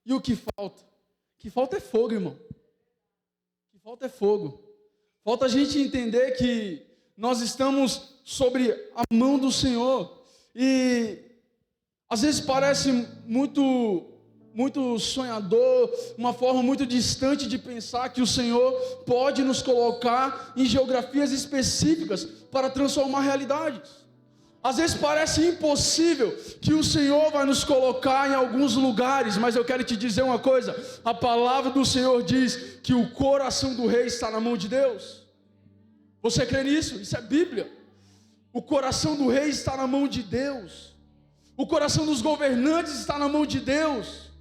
E o que falta? O que falta é fogo, irmão. O que falta é fogo. Falta a gente entender que nós estamos sobre a mão do Senhor. E às vezes parece muito sonhador, uma forma muito distante de pensar que o Senhor pode nos colocar em geografias específicas para transformar realidades. Às vezes parece impossível que o Senhor vai nos colocar em alguns lugares, mas eu quero te dizer uma coisa: a palavra do Senhor diz que o coração do rei está na mão de Deus. Você crê nisso? Isso é Bíblia. O coração do rei está na mão de Deus. O coração dos governantes está na mão de Deus.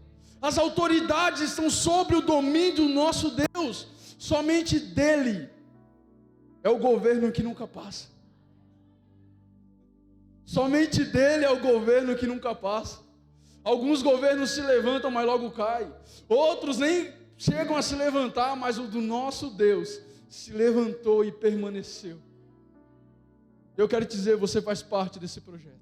As autoridades estão sob o domínio do nosso Deus. Somente dele é o governo que nunca passa. Somente dele é o governo que nunca passa. Alguns governos se levantam, mas logo caem. Outros nem chegam a se levantar, mas o do nosso Deus se levantou e permaneceu. Eu quero te dizer, você faz parte desse projeto.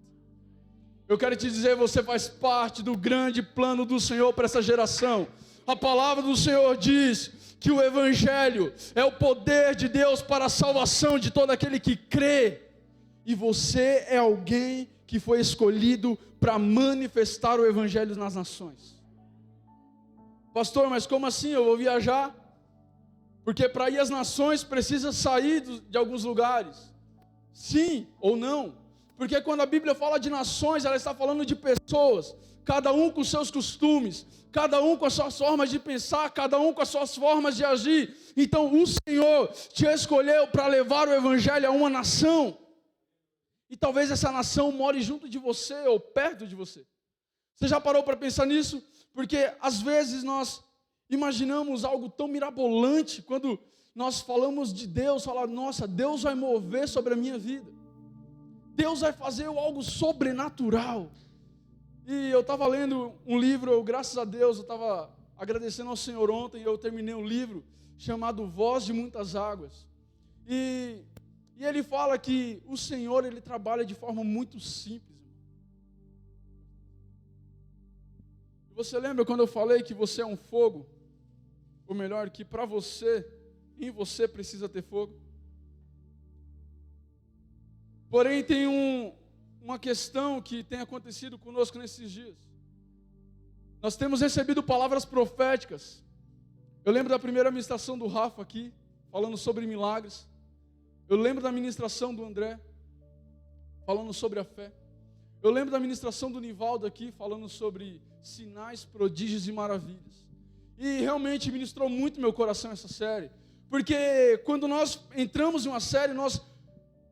Eu quero te dizer, você faz parte do grande plano do Senhor para essa geração. A palavra do Senhor diz que o Evangelho é o poder de Deus para a salvação de todo aquele que crê. E você é alguém que foi escolhido para manifestar o Evangelho nas nações. Pastor, mas como assim? Eu vou viajar? Porque para ir às nações precisa sair de alguns lugares. Sim ou não? Porque quando a Bíblia fala de nações, ela está falando de pessoas, cada um com seus costumes, cada um com as suas formas de pensar, cada um com as suas formas de agir. Então o Senhor te escolheu para levar o Evangelho a uma nação. E talvez essa nação more junto de você ou perto de você. Você já parou para pensar nisso? Porque às vezes nós imaginamos algo tão mirabolante quando nós falamos de Deus, falar, nossa, Deus vai mover sobre a minha vida. Deus vai fazer algo sobrenatural. E eu estava lendo um livro, graças a Deus, eu estava agradecendo ao Senhor ontem, eu terminei um livro chamado Voz de Muitas Águas. E ele fala que o Senhor, ele trabalha de forma muito simples. Você lembra quando eu falei que você é um fogo? Ou melhor, que para você, em você precisa ter fogo? Porém, tem uma questão que tem acontecido conosco nesses dias. Nós temos recebido palavras proféticas. Eu lembro da primeira ministração do Rafa aqui, falando sobre milagres. Eu lembro da ministração do André, falando sobre a fé. Eu lembro da ministração do Nivaldo aqui, falando sobre sinais, prodígios e maravilhas. E realmente ministrou muito meu coração essa série. Porque quando nós entramos em uma série, nós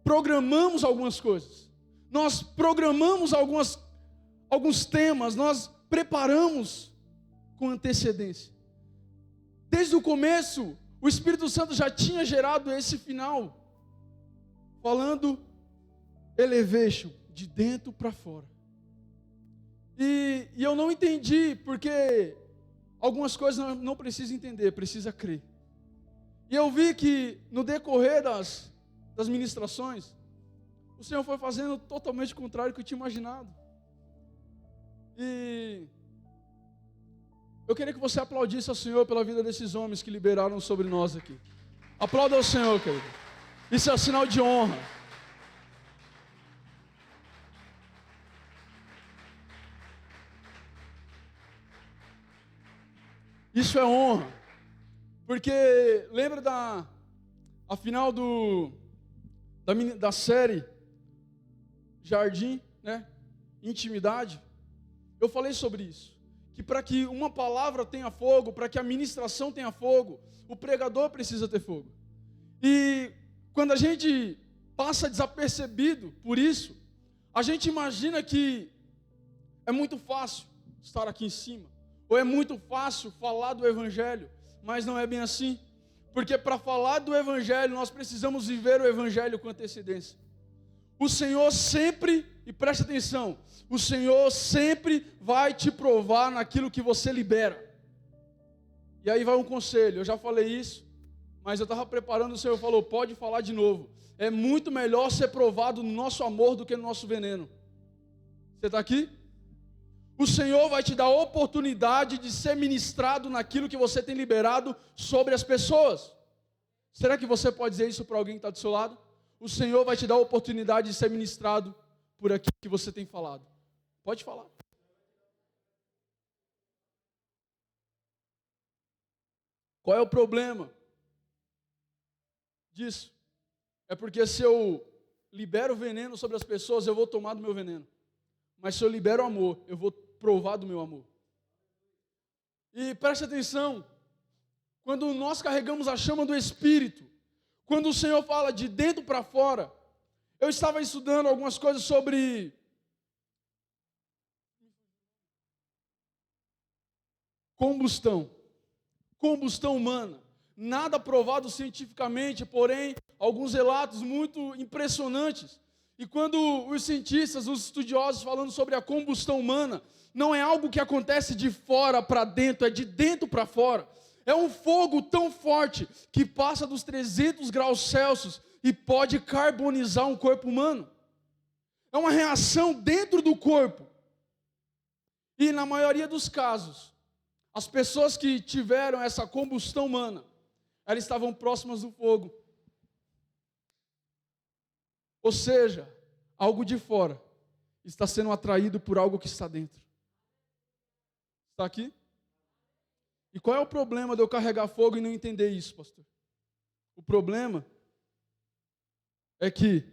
programamos algumas coisas. Nós programamos alguns temas, nós preparamos com antecedência. Desde o começo, o Espírito Santo já tinha gerado esse final, falando elevation, de dentro para fora. E eu não entendi, porque algumas coisas não precisa entender, precisa crer. E eu vi que no decorrer das ministrações, o Senhor foi fazendo totalmente o contrário do que eu tinha imaginado. E eu queria que você aplaudisse ao Senhor pela vida desses homens que liberaram sobre nós aqui. Aplauda ao Senhor, querido. Isso é um sinal de honra. Isso é honra. Porque lembra a final da série Jardim, né? Intimidade. Eu falei sobre isso. Que para que uma palavra tenha fogo, para que a ministração tenha fogo, o pregador precisa ter fogo. E quando a gente passa desapercebido por isso, a gente imagina que é muito fácil estar aqui em cima, ou é muito fácil falar do Evangelho, mas não é bem assim. Porque para falar do Evangelho, nós precisamos viver o Evangelho com antecedência. O Senhor sempre, e preste atenção, o Senhor sempre vai te provar naquilo que você libera. E aí vai um conselho, eu já falei isso, mas eu estava preparando, o Senhor falou, pode falar de novo. É muito melhor ser provado no nosso amor do que no nosso veneno. Você está aqui? O Senhor vai te dar a oportunidade de ser ministrado naquilo que você tem liberado sobre as pessoas. Será que você pode dizer isso para alguém que está do seu lado? O Senhor vai te dar a oportunidade de ser ministrado por aquilo que você tem falado. Pode falar. Qual é o problema disso? É porque se eu libero veneno sobre as pessoas, eu vou tomar do meu veneno. Mas se eu libero amor, eu vou provar do meu amor. E preste atenção, quando nós carregamos a chama do Espírito, quando o Senhor fala de dentro para fora, eu estava estudando algumas coisas sobre combustão humana, nada provado cientificamente, porém, alguns relatos muito impressionantes. E quando os cientistas, os estudiosos falando sobre a combustão humana, não é algo que acontece de fora para dentro, é de dentro para fora. É um fogo tão forte que passa dos 300 graus Celsius e pode carbonizar um corpo humano. É uma reação dentro do corpo. E na maioria dos casos, as pessoas que tiveram essa combustão humana, elas estavam próximas do fogo. Ou seja, algo de fora está sendo atraído por algo que está dentro. Está aqui? E qual é o problema de eu carregar fogo e não entender isso, pastor? O problema é que,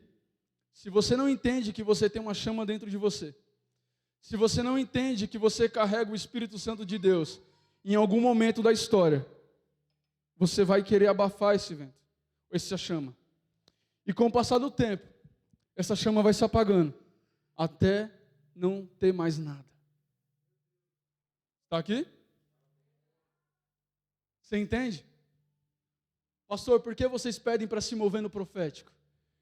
se você não entende que você tem uma chama dentro de você, se você não entende que você carrega o Espírito Santo de Deus, em algum momento da história, você vai querer abafar esse vento, essa chama. E com o passar do tempo, essa chama vai se apagando, até não ter mais nada. Está aqui? Você entende? Pastor, por que vocês pedem para se mover no profético?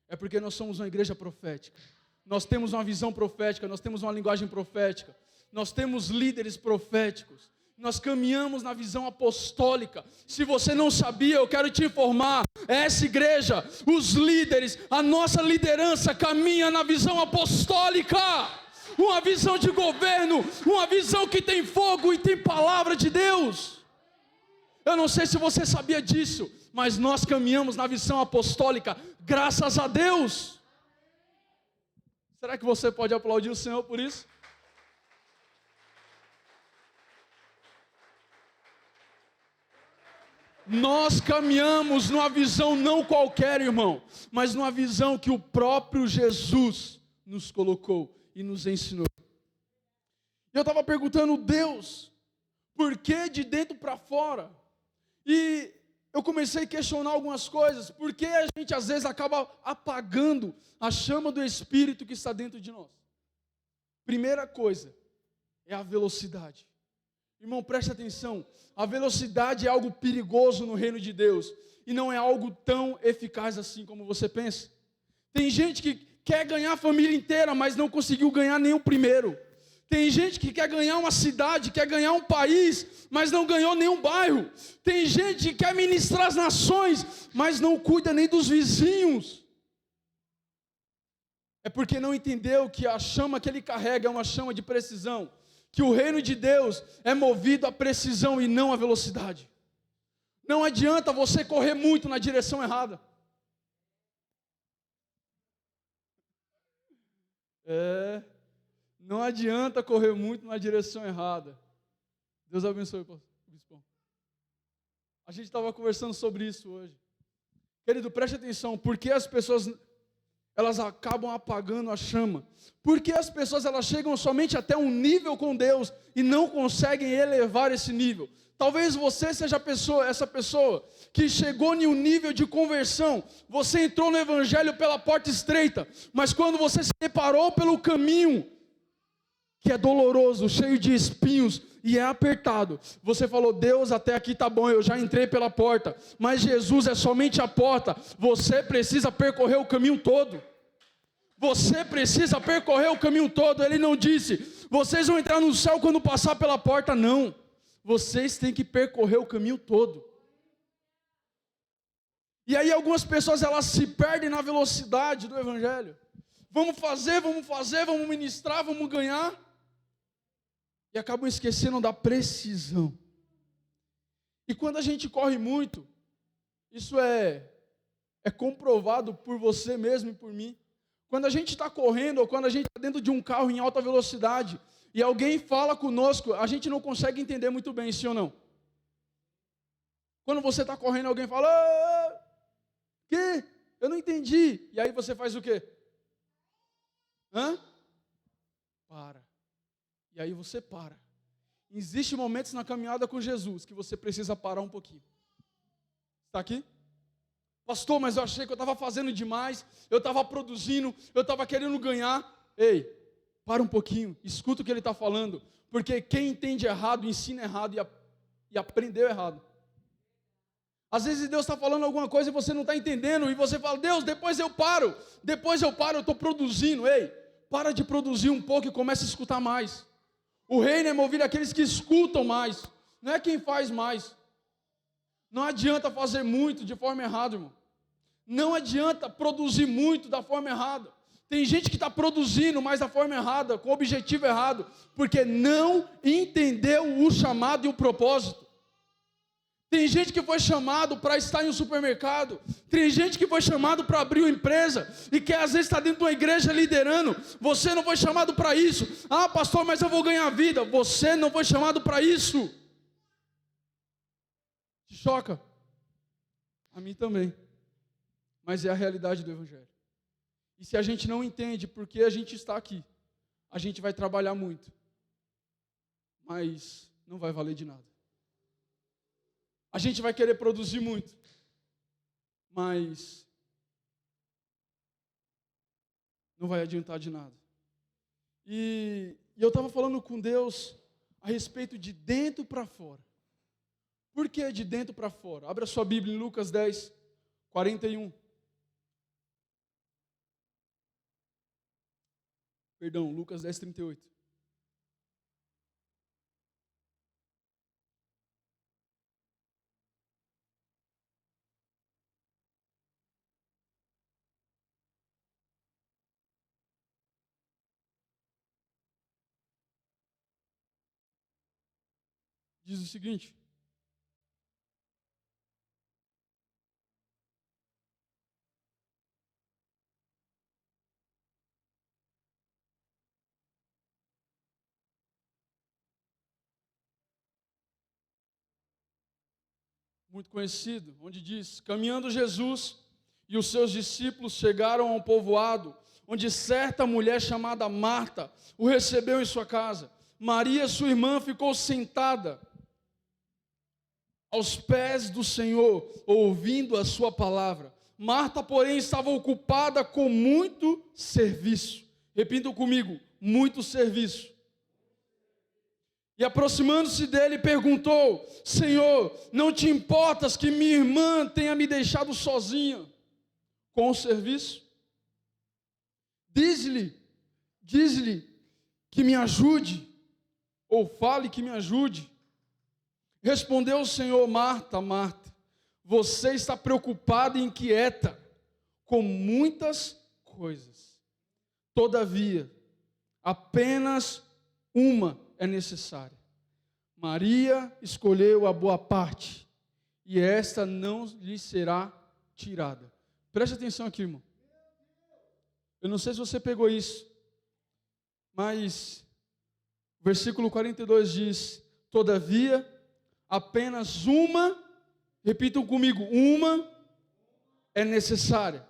É porque nós somos uma igreja profética. Nós temos uma visão profética, nós temos uma linguagem profética, nós temos líderes proféticos, nós caminhamos na visão apostólica. Se você não sabia, eu quero te informar, essa igreja, os líderes, a nossa liderança caminha na visão apostólica, uma visão de governo, uma visão que tem fogo e tem palavra de Deus. Eu não sei se você sabia disso, mas nós caminhamos na visão apostólica, graças a Deus. Será que você pode aplaudir o Senhor por isso? Nós caminhamos numa visão não qualquer, irmão, mas numa visão que o próprio Jesus nos colocou e nos ensinou. Eu estava perguntando, Deus, por que de dentro para fora? E eu comecei a questionar algumas coisas, porque a gente às vezes acaba apagando a chama do Espírito que está dentro de nós. Primeira coisa é a velocidade. Irmão, preste atenção, a velocidade é algo perigoso no reino de Deus, e não é algo tão eficaz assim como você pensa. Tem gente que quer ganhar a família inteira, mas não conseguiu ganhar nem o primeiro. Tem gente que quer ganhar uma cidade, quer ganhar um país, mas não ganhou nenhum bairro. Tem gente que quer ministrar as nações, mas não cuida nem dos vizinhos. É porque não entendeu que a chama que ele carrega é uma chama de precisão. Que o reino de Deus é movido à precisão e não à velocidade. Não adianta você correr muito na direção errada. Não adianta correr muito na direção errada. Deus abençoe, bispão. A gente estava conversando sobre isso hoje. Querido, preste atenção, por que as pessoas elas acabam apagando a chama? Porque as pessoas elas chegam somente até um nível com Deus e não conseguem elevar esse nível. Talvez você seja essa pessoa que chegou em um nível de conversão. Você entrou no evangelho pela porta estreita, mas quando você se deparou pelo caminho que é doloroso, cheio de espinhos e é apertado, você falou, Deus, até aqui tá bom, eu já entrei pela porta, mas Jesus é somente a porta. Você precisa percorrer o caminho todo. Você precisa percorrer o caminho todo. Ele não disse, vocês vão entrar no céu quando passar pela porta, não. Vocês têm que percorrer o caminho todo. E aí algumas pessoas elas se perdem na velocidade do evangelho. Vamos fazer, vamos ministrar, vamos ganhar. e acabam esquecendo da precisão. E quando a gente corre muito, isso é comprovado por você mesmo e por mim. Quando a gente está correndo, ou quando a gente está dentro de um carro em alta velocidade, e alguém fala conosco, a gente não consegue entender muito bem, sim ou não? Quando você está correndo, alguém fala, que? Eu não entendi. E aí você faz o quê? Para. E aí você para. Existem momentos na caminhada com Jesus que você precisa parar um pouquinho. Está aqui? Pastor, mas eu achei que eu estava fazendo demais, eu estava produzindo, eu estava querendo ganhar. Ei, para um pouquinho, escuta o que ele está falando, porque quem entende errado, ensina errado e aprendeu errado. Às vezes Deus está falando alguma coisa e você não está entendendo, e você fala, Deus, depois eu paro, eu estou produzindo. Ei, para de produzir um pouco e comece a escutar mais. O reino é movido àqueles que escutam mais, não é quem faz mais. Não adianta fazer muito de forma errada, irmão. Não adianta produzir muito da forma errada. Tem gente que está produzindo, mas da forma errada, com o objetivo errado, porque não entendeu o chamado e o propósito. Tem gente que foi chamado para estar em um supermercado. Tem gente que foi chamado para abrir uma empresa e que às vezes está dentro de uma igreja liderando. Você não foi chamado para isso. Ah, pastor, mas eu vou ganhar vida. Você não foi chamado para isso. Te choca? A mim também. Mas é a realidade do Evangelho. E se a gente não entende por que a gente está aqui, a gente vai trabalhar muito, mas não vai valer de nada. A gente vai querer produzir muito, mas não vai adiantar de nada. E eu estava falando com Deus a respeito de dentro para fora. Por que de dentro para fora? Abra sua Bíblia em Lucas 10, 41. Perdão, Lucas 10, 38. Diz o seguinte: muito conhecido, onde diz: caminhando Jesus e os seus discípulos chegaram a um povoado, onde certa mulher chamada Marta o recebeu em sua casa. Maria, sua irmã, ficou sentada aos pés do Senhor, ouvindo a sua palavra. Marta, porém, estava ocupada com muito serviço. Repitam comigo: muito serviço. E aproximando-se dele, perguntou: Senhor, não te importas que minha irmã tenha me deixado sozinha com o serviço? Diz-lhe que me ajude, ou fale que me ajude. Respondeu o Senhor: Marta, Marta, você está preocupada e inquieta com muitas coisas. Todavia, apenas uma é necessária. Maria escolheu a boa parte, e esta não lhe será tirada. Preste atenção aqui, irmão. Eu não sei se você pegou isso, mas o versículo 42 diz: todavia, apenas uma, repitam comigo, uma é necessária.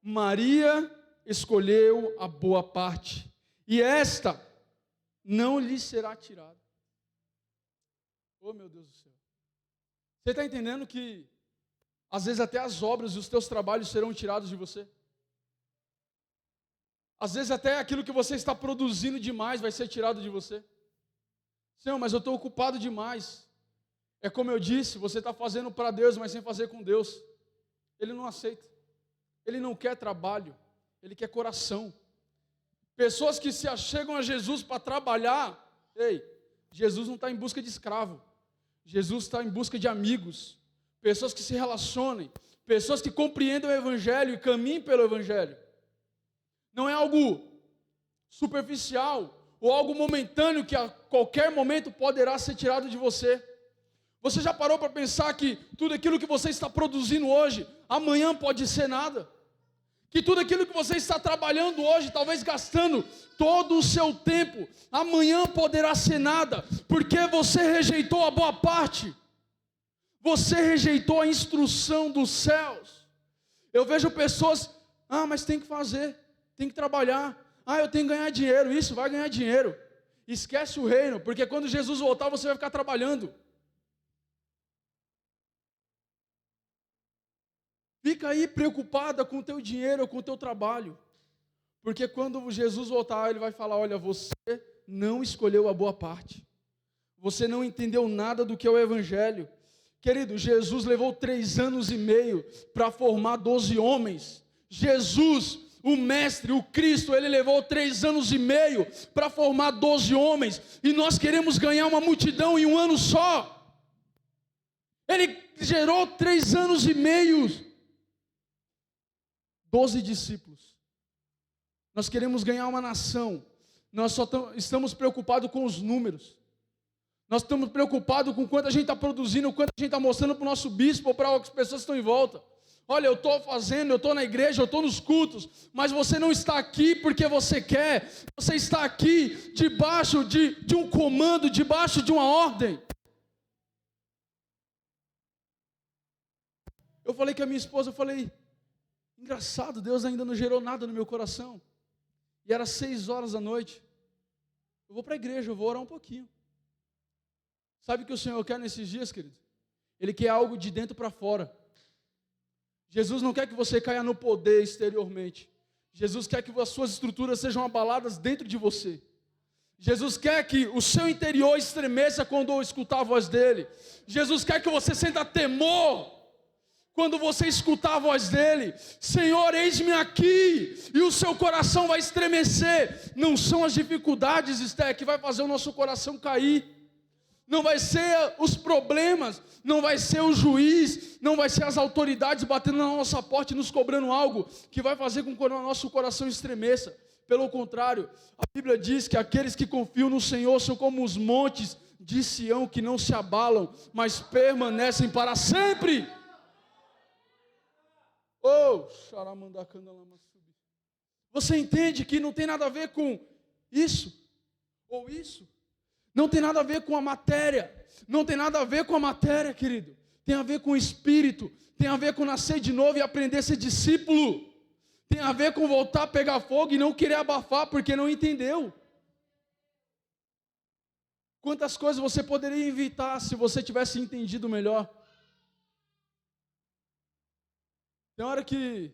Maria escolheu a boa parte, e esta não lhe será tirada. Oh, meu Deus do céu. Você está entendendo que às vezes até as obras e os teus trabalhos serão tirados de você? Às vezes até aquilo que você está produzindo demais vai ser tirado de você. Senhor, mas eu estou ocupado demais. É como eu disse, você está fazendo para Deus, mas sem fazer com Deus. Ele não aceita. Ele não quer trabalho, ele quer coração. Pessoas que se achegam a Jesus para trabalhar, ei, Jesus não está em busca de escravo. Jesus está em busca de amigos. Pessoas que se relacionem, pessoas que compreendam o Evangelho e caminhem pelo Evangelho. Não é algo superficial, ou algo momentâneo que a qualquer momento poderá ser tirado de você. Você já parou para pensar que tudo aquilo que você está produzindo hoje, amanhã pode ser nada? Que tudo aquilo que você está trabalhando hoje, talvez gastando todo o seu tempo, amanhã poderá ser nada, porque você rejeitou a boa parte, você rejeitou a instrução dos céus. Eu vejo pessoas, mas tem que fazer, tem que trabalhar, eu tenho que ganhar dinheiro, isso, vai ganhar dinheiro. Esquece o reino, porque quando Jesus voltar você vai ficar trabalhando. Fica aí preocupada com o teu dinheiro, com o teu trabalho. Porque quando Jesus voltar, Ele vai falar, olha, você não escolheu a boa parte. Você não entendeu nada do que é o Evangelho. Querido, Jesus levou 3 anos e meio para formar 12 homens. Jesus, o Mestre, o Cristo, Ele levou 3 anos e meio para formar 12 homens. E nós queremos ganhar uma multidão em um ano só. Ele gerou 3 anos e meio. 12 discípulos. Nós queremos ganhar uma nação. Nós só estamos preocupados com os números. Nós estamos preocupados com quanto a gente está produzindo, quanto a gente está mostrando para o nosso bispo ou para as pessoas que estão em volta. Olha, eu estou fazendo, eu estou na igreja, eu estou nos cultos, mas você não está aqui porque você quer. Você está aqui debaixo de um comando, debaixo de uma ordem. Eu falei com a minha esposa, engraçado, Deus ainda não gerou nada no meu coração. E era 6 horas da noite. Eu vou para a igreja, eu vou orar um pouquinho. Sabe o que o Senhor quer nesses dias, querido? Ele quer algo de dentro para fora. Jesus não quer que você caia no poder exteriormente. Jesus quer que as suas estruturas sejam abaladas dentro de você. Jesus quer que o seu interior estremeça quando escutar a voz dele. Jesus quer que você sinta temor quando você escutar a voz dele. Senhor, eis-me aqui. E o seu coração vai estremecer. Não são as dificuldades, Esté, que vai fazer o nosso coração cair. Não vai ser os problemas, não vai ser o juiz, não vai ser as autoridades batendo na nossa porta e nos cobrando algo que vai fazer com que o nosso coração estremeça. Pelo contrário, a Bíblia diz que aqueles que confiam no Senhor são como os montes de Sião que não se abalam, mas permanecem para sempre. Você entende que não tem nada a ver com isso ou isso? Não tem nada a ver com a matéria. Não tem nada a ver com a matéria, querido. Tem a ver com o espírito. Tem a ver com nascer de novo e aprender a ser discípulo. Tem a ver com voltar a pegar fogo e não querer abafar porque não entendeu. Quantas coisas você poderia evitar se você tivesse entendido melhor? Tem hora que,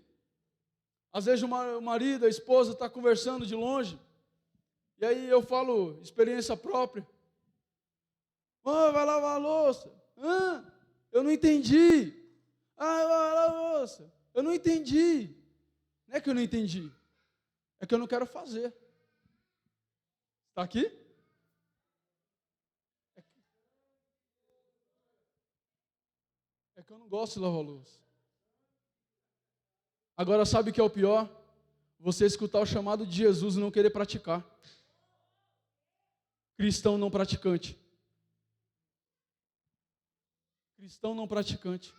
às vezes, o marido, a esposa está conversando de longe. E aí eu falo, experiência própria. Vai lavar a louça. Eu não entendi. Vai lavar a louça. Eu não entendi. Não é que eu não entendi. É que eu não quero fazer. Está aqui? É que eu não gosto de lavar a louça. Agora sabe o que é o pior? Você escutar o chamado de Jesus e não querer praticar. Cristão não praticante. Cristão não praticante.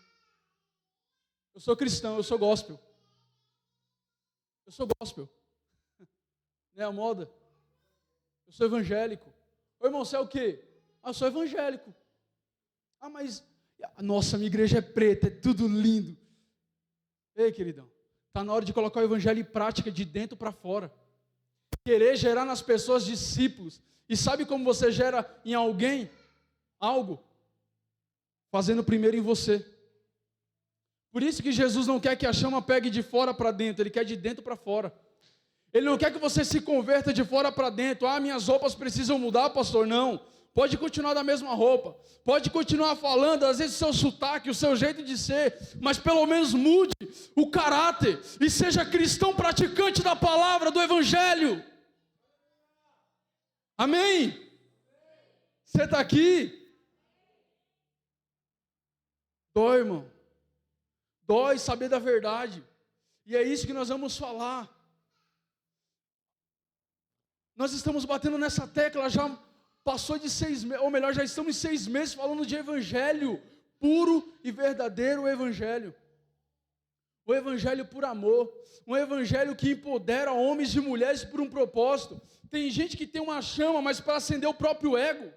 Eu sou cristão, eu sou gospel. Eu sou gospel. Não é a moda? Eu sou evangélico. Ô irmão, você é o quê? Eu sou evangélico. Mas, nossa, minha igreja é preta, é tudo lindo. Ei, queridão, está na hora de colocar o evangelho em prática de dentro para fora. Querer gerar nas pessoas discípulos. E sabe como você gera em alguém algo? Fazendo primeiro em você. Por isso que Jesus não quer que a chama pegue de fora para dentro, Ele quer de dentro para fora. Ele não quer que você se converta de fora para dentro. Minhas roupas precisam mudar, pastor. Não. Pode continuar da mesma roupa. Pode continuar falando, às vezes o seu sotaque, o seu jeito de ser. Mas pelo menos mude o caráter. E seja cristão praticante da palavra, do evangelho. Amém? Você está aqui? Dói, irmão. Dói saber da verdade. E é isso que nós vamos falar. Nós estamos batendo nessa tecla, já passou de 6 meses, ou melhor, já estamos em 6 meses falando de evangelho, puro e verdadeiro evangelho. O evangelho por amor, um evangelho que empodera homens e mulheres por um propósito. Tem gente que tem uma chama, mas para acender o próprio ego.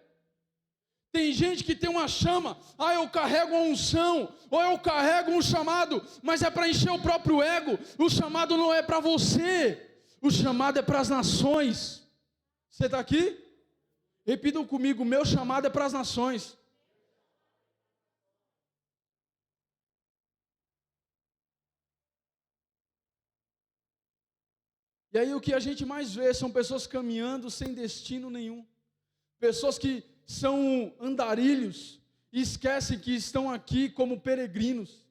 Tem gente que tem uma chama, eu carrego a unção, ou eu carrego um chamado, mas é para encher o próprio ego. O chamado não é para você, o chamado é para as nações. Você está aqui? Repitam comigo, meu chamado é para as nações. E aí o que a gente mais vê são pessoas caminhando sem destino nenhum. Pessoas que são andarilhos e esquecem que estão aqui como peregrinos.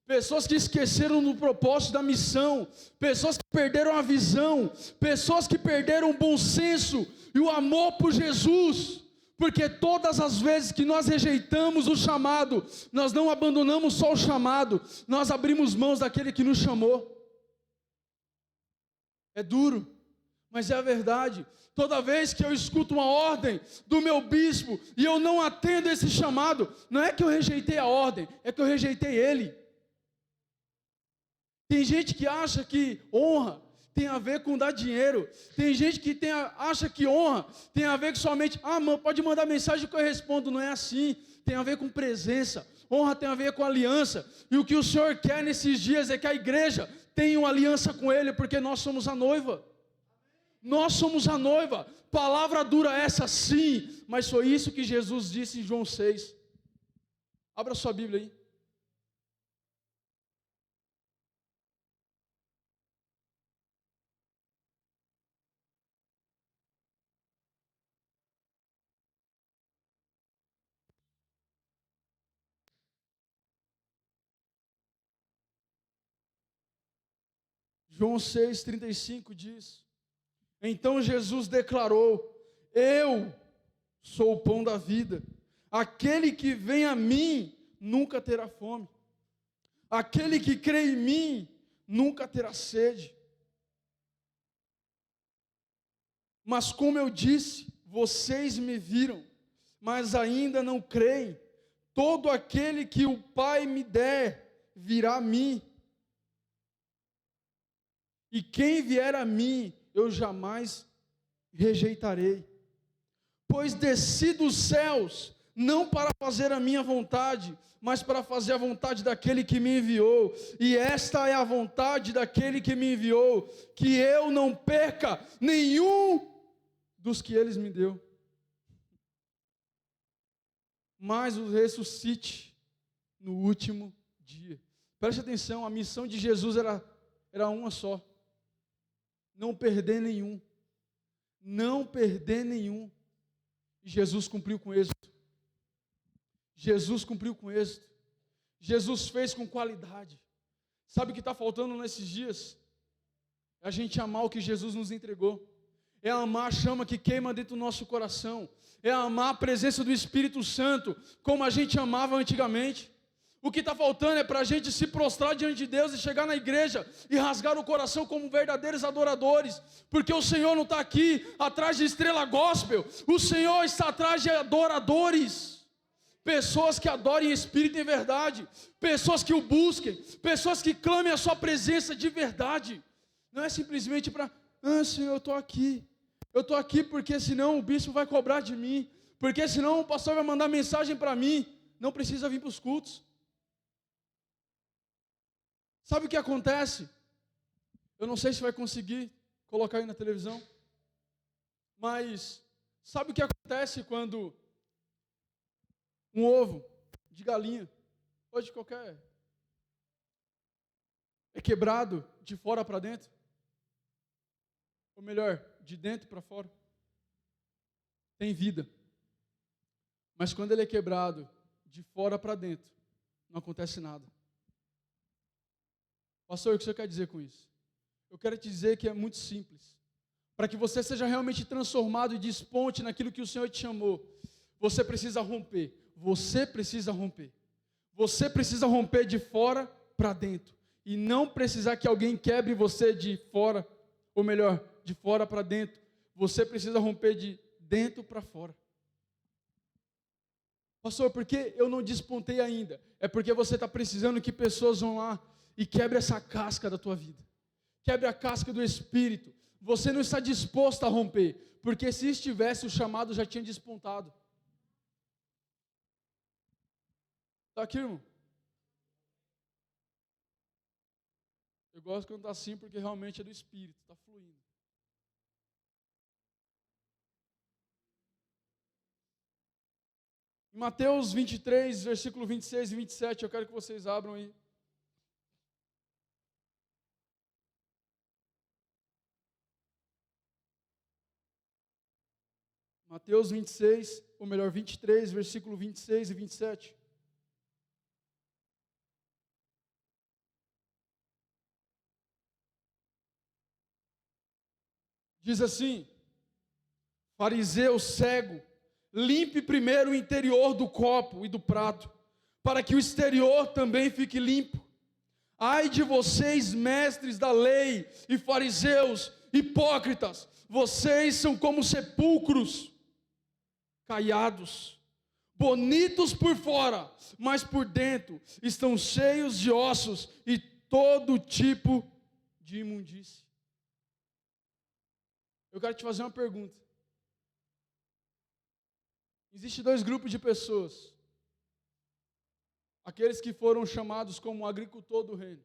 Pessoas que esqueceram do propósito da missão. Pessoas que perderam a visão. Pessoas que perderam o bom senso e o amor por Jesus. Porque todas as vezes que nós rejeitamos o chamado, nós não abandonamos só o chamado, nós abrimos mãos daquele que nos chamou. É duro, mas é a verdade. Toda vez que eu escuto uma ordem do meu bispo e eu não atendo esse chamado, não é que eu rejeitei a ordem, é que eu rejeitei ele. Tem gente que acha que honra tem a ver com dar dinheiro. Tem gente que acha que honra tem a ver com somente, pode mandar mensagem que eu respondo. Não é assim, tem a ver com presença. Honra tem a ver com aliança. E o que o Senhor quer nesses dias é que a igreja tenha uma aliança com Ele, porque nós somos a noiva. Nós somos a noiva. Palavra dura essa sim, mas foi isso que Jesus disse em João 6. Abra sua Bíblia aí. João 6,35 diz: então Jesus declarou: eu sou o pão da vida, aquele que vem a mim nunca terá fome, aquele que crê em mim nunca terá sede. Mas como eu disse, vocês me viram, mas ainda não creem. Todo aquele que o Pai me der virá a mim, e quem vier a mim, eu jamais rejeitarei. Pois desci dos céus, não para fazer a minha vontade, mas para fazer a vontade daquele que me enviou. E esta é a vontade daquele que me enviou, que eu não perca nenhum dos que eles me deu, mas os ressuscite no último dia. Preste atenção, a missão de Jesus era uma só: não perder nenhum. Não perder nenhum. E Jesus cumpriu com êxito. Jesus cumpriu com êxito. Jesus fez com qualidade. Sabe o que está faltando nesses dias? É a gente amar o que Jesus nos entregou. É amar a chama que queima dentro do nosso coração. É amar a presença do Espírito Santo, como a gente amava antigamente. O que está faltando é para a gente se prostrar diante de Deus e chegar na igreja e rasgar o coração como verdadeiros adoradores, porque o Senhor não está aqui atrás de estrela gospel, o Senhor está atrás de adoradores, pessoas que adorem em espírito e em verdade, pessoas que o busquem, pessoas que clamem a sua presença de verdade. Não é simplesmente para, Senhor, eu estou aqui porque senão o bispo vai cobrar de mim, porque senão o pastor vai mandar mensagem para mim. Não precisa vir para os cultos. Sabe o que acontece? Eu não sei se vai conseguir colocar aí na televisão, mas sabe o que acontece quando um ovo de galinha, ou de qualquer, é quebrado de fora para dentro? Ou melhor, de dentro para fora? Tem vida. Mas quando ele é quebrado de fora para dentro, não acontece nada. Pastor, o que o senhor quer dizer com isso? Eu quero te dizer que é muito simples. Para que você seja realmente transformado e desponte naquilo que o Senhor te chamou, você precisa romper. Você precisa romper. Você precisa romper de fora para dentro. E não precisar que alguém quebre você de fora, ou melhor, de fora para dentro. você precisa romper de dentro para fora. Pastor, por que eu não despontei ainda? É porque você está precisando que pessoas vão lá e quebre essa casca da tua vida. Quebre a casca do espírito. Você não está disposto a romper, porque se estivesse, o chamado já tinha despontado. Está aqui, irmão? Eu gosto quando está assim, porque realmente é do espírito, está fluindo. Em Mateus 23, versículo 26 e 27, eu quero que vocês abram aí. Mateus 26, ou melhor, 23, versículo 26 e 27. Diz assim: fariseu cego, limpe primeiro o interior do copo e do prato, para que o exterior também fique limpo. Ai de vocês, mestres da lei e fariseus, hipócritas, vocês são como sepulcros caiados, bonitos por fora, mas por dentro estão cheios de ossos e todo tipo de imundície. Eu quero te fazer uma pergunta. Existem dois grupos de pessoas. Aqueles que foram chamados como agricultor do reino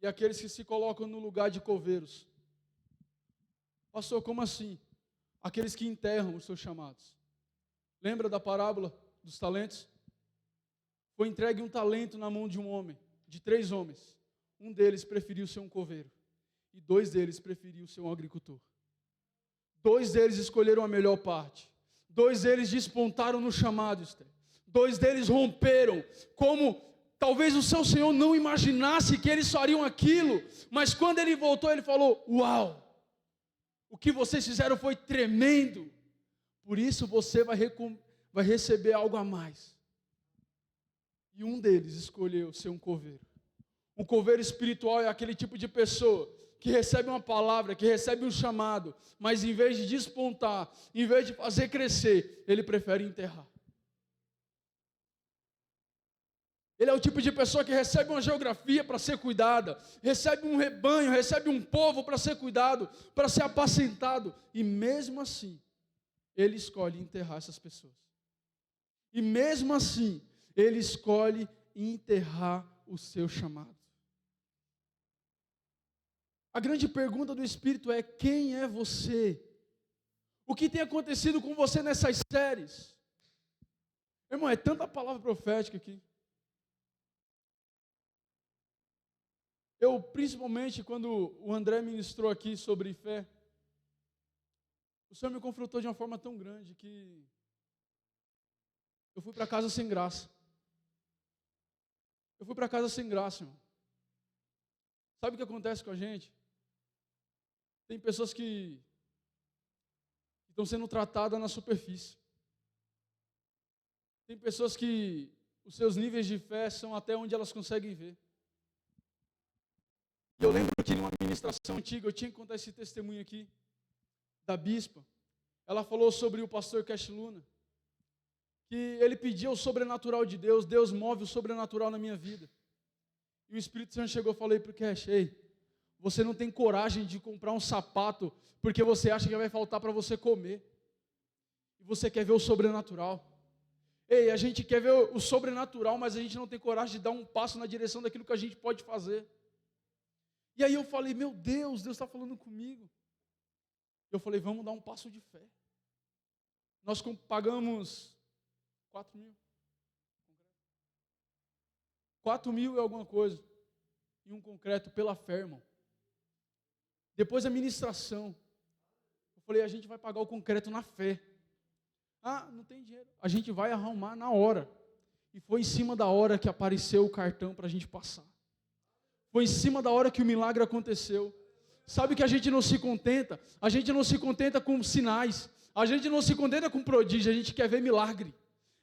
e aqueles que se colocam no lugar de coveiros. Pastor, como assim? Aqueles que enterram os seus chamados. Lembra da parábola dos talentos? Foi entregue um talento na mão de um homem, de 3 homens. Um deles preferiu ser um coveiro e 2 deles preferiu ser um agricultor. 2 deles escolheram a melhor parte. 2 deles despontaram no chamado, Esther. 2 deles romperam, como talvez o seu Senhor não imaginasse que eles fariam aquilo, mas quando ele voltou, ele falou: uau, o que vocês fizeram foi tremendo, por isso você vai receber algo a mais. E um deles escolheu ser um coveiro. Um coveiro espiritual é aquele tipo de pessoa que recebe uma palavra, que recebe um chamado, mas em vez de despontar, em vez de fazer crescer, ele prefere enterrar. Ele é o tipo de pessoa que recebe uma geografia para ser cuidada, recebe um rebanho, recebe um povo para ser cuidado, para ser apacentado, e mesmo assim, ele escolhe enterrar essas pessoas. E mesmo assim, ele escolhe enterrar o seu chamado. A grande pergunta do Espírito é: quem é você? O que tem acontecido com você nessas séries? Irmão, é tanta palavra profética aqui. Eu, principalmente, quando o André ministrou aqui sobre fé, o Senhor me confrontou de uma forma tão grande que eu fui para casa sem graça. Eu fui para casa sem graça, irmão. Sabe o que acontece com a gente? Tem pessoas que estão sendo tratadas na superfície. Tem pessoas que os seus níveis de fé são até onde elas conseguem ver. Eu lembro que numa ministração antiga, eu tinha que contar esse testemunho aqui, da bispa. Ela falou sobre o pastor Cash Luna, que ele pedia o sobrenatural de Deus, Deus move o sobrenatural na minha vida. E o Espírito Santo chegou e falei para o Cash: ei, você não tem coragem de comprar um sapato, porque você acha que vai faltar para você comer. E você quer ver o sobrenatural. Ei, a gente quer ver o sobrenatural, mas a gente não tem coragem de dar um passo na direção daquilo que a gente pode fazer. E aí eu falei: meu Deus, Deus está falando comigo. Eu falei: vamos dar um passo de fé. Nós pagamos 4 mil. 4 mil e alguma coisa. E um concreto pela fé, irmão. Depois da ministração, eu falei: a gente vai pagar o concreto na fé. Ah, não tem dinheiro. A gente vai arrumar na hora. E foi em cima da hora que apareceu o cartão para a gente passar. Foi em cima da hora que o milagre aconteceu. Sabe que a gente não se contenta? A gente não se contenta com sinais. A gente não se contenta com prodígio. A gente quer ver milagre.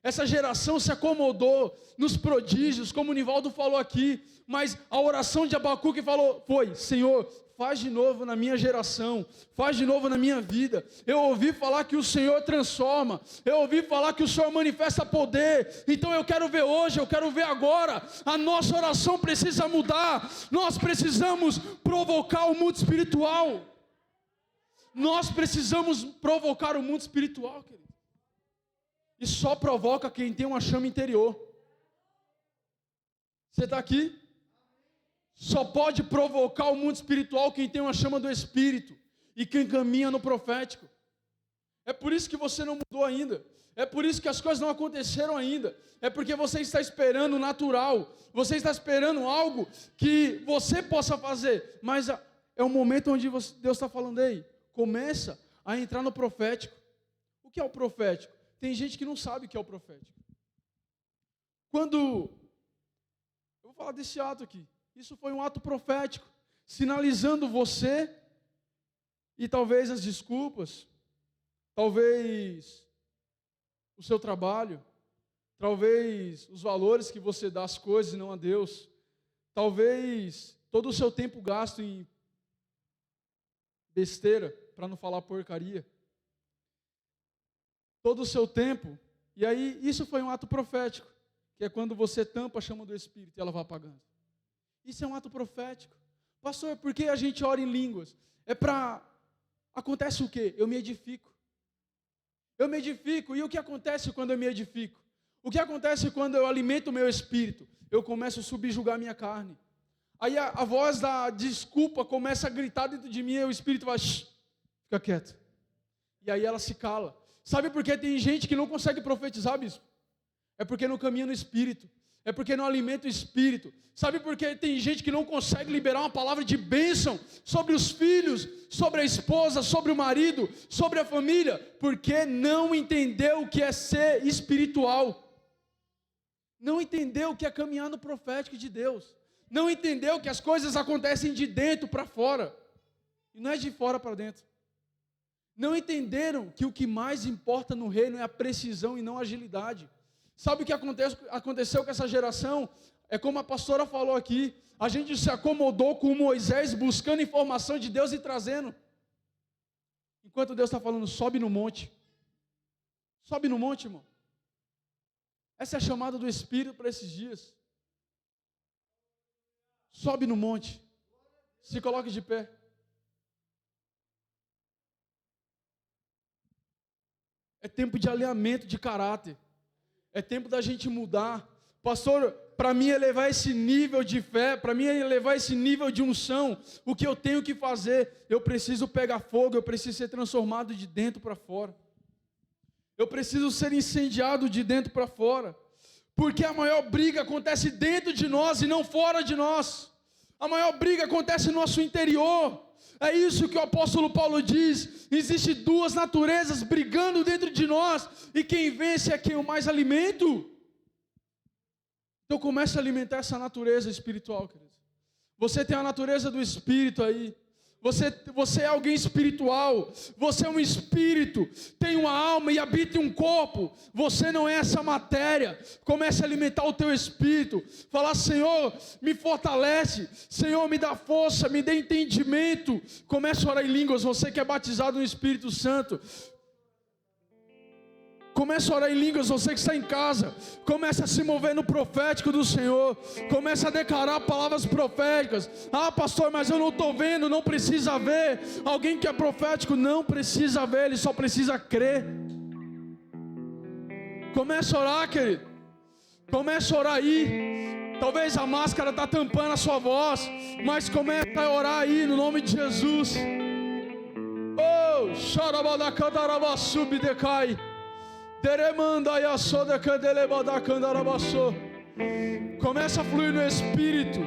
Essa geração se acomodou nos prodígios, como o Nivaldo falou aqui. Mas a oração de Abacuque foi: Senhor, faz de novo na minha geração, faz de novo na minha vida. Eu ouvi falar que o Senhor transforma, eu ouvi falar que o Senhor manifesta poder, então eu quero ver hoje, eu quero ver agora. A nossa oração precisa mudar, nós precisamos provocar o mundo espiritual. Nós precisamos provocar o mundo espiritual, querido. E só provoca quem tem uma chama interior. Você está aqui? Só pode provocar o mundo espiritual quem tem uma chama do Espírito e quem caminha no profético. É por isso que você não mudou ainda. É por isso que as coisas não aconteceram ainda. É porque você está esperando o natural. Você está esperando algo que você possa fazer. Mas é um momento onde Deus está falando, ei, começa a entrar no profético. O que é o profético? Tem gente que não sabe o que é o profético. Eu vou falar desse ato aqui. Isso foi um ato profético, sinalizando você e talvez as desculpas, talvez o seu trabalho, talvez os valores que você dá às coisas e não a Deus, talvez todo o seu tempo gasto em besteira, para não falar porcaria, todo o seu tempo, e aí isso foi um ato profético, que é quando você tampa a chama do Espírito e ela vai apagando. Isso é um ato profético. Pastor, por que a gente ora em línguas? Acontece o quê? Eu me edifico. Eu me edifico, e o que acontece quando eu me edifico? O que acontece quando eu alimento o meu espírito? Eu começo a subjugar a minha carne. Aí a voz da desculpa começa a gritar dentro de mim, e o espírito vai, fica quieto. E aí ela se cala. Sabe por que tem gente que não consegue profetizar, bispo? É porque não caminha no espírito. É porque não alimenta o espírito. Sabe por que tem gente que não consegue liberar uma palavra de bênção sobre os filhos, sobre a esposa, sobre o marido, sobre a família? Porque não entendeu o que é ser espiritual. Não entendeu o que é caminhar no profético de Deus. Não entendeu que as coisas acontecem de dentro para fora. E não é de fora para dentro. Não entenderam que o que mais importa no reino é a precisão e não a agilidade. Sabe o que aconteceu com essa geração? É como a pastora falou aqui, a gente se acomodou com Moisés buscando informação de Deus e trazendo. Enquanto Deus está falando, sobe no monte. Sobe no monte, irmão. Essa é a chamada do Espírito para esses dias. Sobe no monte. Se coloque de pé. É tempo de alinhamento de caráter. É tempo da gente mudar. Pastor, para mim elevar esse nível de fé, para mim elevar esse nível de unção, o que eu tenho que fazer? Eu preciso pegar fogo, eu preciso ser transformado de dentro para fora. Eu preciso ser incendiado de dentro para fora. Porque a maior briga acontece dentro de nós e não fora de nós. A maior briga acontece no nosso interior. É isso que o apóstolo Paulo diz. Existem duas naturezas brigando dentro de nós. E quem vence é quem o mais alimento. Então comece a alimentar essa natureza espiritual, querido. Você tem a natureza do Espírito aí. Você é alguém espiritual. Você é um espírito. Tem uma alma e habita em um corpo. Você não é essa matéria. Comece a alimentar o teu espírito. Falar, Senhor, me fortalece. Senhor, me dá força, me dê entendimento. Comece a orar em línguas. Você que é batizado no Espírito Santo. Comece a orar em línguas, você que está em casa. Comece a se mover no profético do Senhor. Comece a declarar palavras proféticas. Ah, pastor, mas eu não estou vendo. Não precisa ver. Alguém que é profético não precisa ver, ele só precisa crer. Comece a orar, querido. Comece a orar aí. Talvez a máscara está tampando a sua voz, mas comece a orar aí no nome de Jesus. Oh, xarabadacandarabassubidecai. Começa a fluir no Espírito.